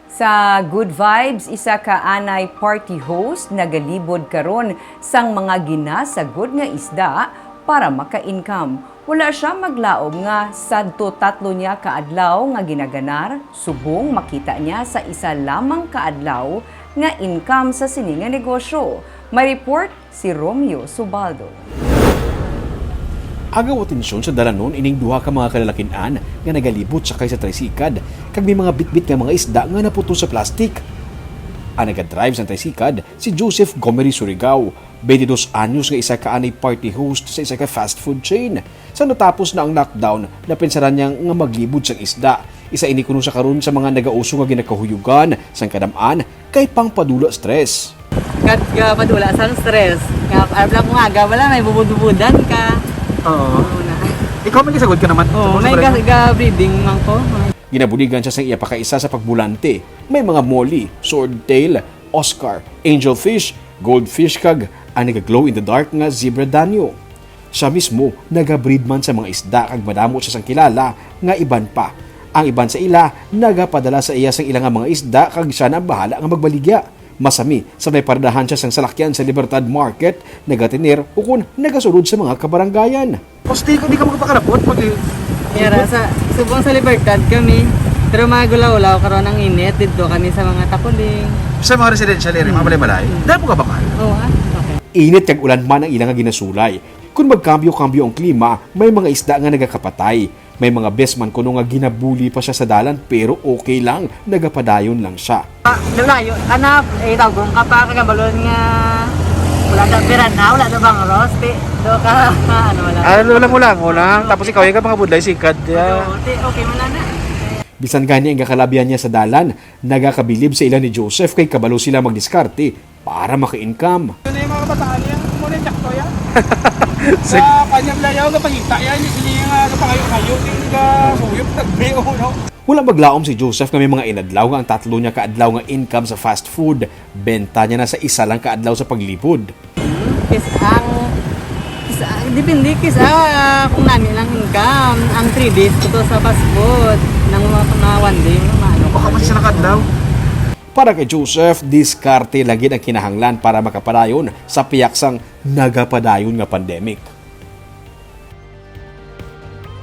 Sa Good Vibes, isa ka anay party host nagalibod karon sang mga ginasagod nga isda para maka-income. Wala siya maglaom nga sadto tatlo niya kaadlaw nga ginaganar, subong makita niya sa isa lamang kaadlaw nga income sa sini nga negosyo. May report si Romeo Subaldo. Agaw atensyon sa dalanon ining duha ka mga kalalakian nga nagalibot sakay sa tricycad kag may mga bitbit nga mga isda nga naputo sa plastik. Ang nagadrive sa tricycad si Joseph Gomery Surigao, 22 anyos nga isa ka anay party host sa isa ka fast food chain. Sa natapos na ang lockdown, napinsaran niyang nga maglibot sang isda. Isa ini kuno sa karon sa mga nagauso nga ginakahuyugan sang kadamaan kay pangpadula stress. Kat ka padula sang stress. Nga alam mo nga wala may bubud-bubudan ka. Oo. Ikaw may kasagod ka naman. Oo, may breeding man ko. Ginabuligan siya sa iya pakaisa sa pagbulante. May mga molly, swordtail, Oscar, angelfish, goldfish kag ang nagaglow in the dark nga zebra danyo. Siya mismo nagabreed man sa mga isda kag madamo siya sang kilala nga iban pa. Ang iban sa ila nagapadala sa iya sang ilang nga mga isda kag siya na bahala nga magbaligya. Masami sa may paradahan siya sang salakyan sa Libertad Market, nagatiner o kung nagasulod sa mga kabaranggayan. Posti ko, di ka magpakarapot pag... Yara, subong sa Libertad kami. Pero mga gulaw-ulaw karon ang init dito kami sa mga takuling. Sa mga residential area, mga balay-balay, dahil po ka bakal. Oo, okay. Init kag ulan man ang ilang nga ginasulay. Kung magkambyo-kambyo ang klima, may mga isda nga nagakapatay. May mga besman kuno nga ginabuli pa siya sa dalan pero okay lang, nagapadayon lang siya. Lulayo, anap, tawagong ka pa kagabalon nga wala na piran na, wala na bang rosti. Do ka, ano wala. Ulang. Tapos ikaw yung mga budlay, sikad. Okay mo na na. Bisan gani ang kakalabihan niya sa dalan, nagakabilib sa ilan ni Joseph kay kabalo sila magdiskarte para maka-income. Yun na yung mga kabataan yan, muna yung jakto yan. Sa kanyang layaw, kapagita yan, hindi nga kapangayo-kayo, hindi nga suyop, nagbiyo, no? Wala maglaom si Joseph nga may mga inadlaw nga ang tatlo niya kaadlaw nga income sa fast food. Benta niya na sa isa lang kaadlaw sa paglipod. Depende kung nani lang income. Ang 3 days ko to sa fast food. Nang mga 1 day, maano ko. Baka siya nakadlaw. Para kay Joseph, diskarte lagi ang kinahanglan para makapadayon sa piyaksang nagapadayon nga pandemic.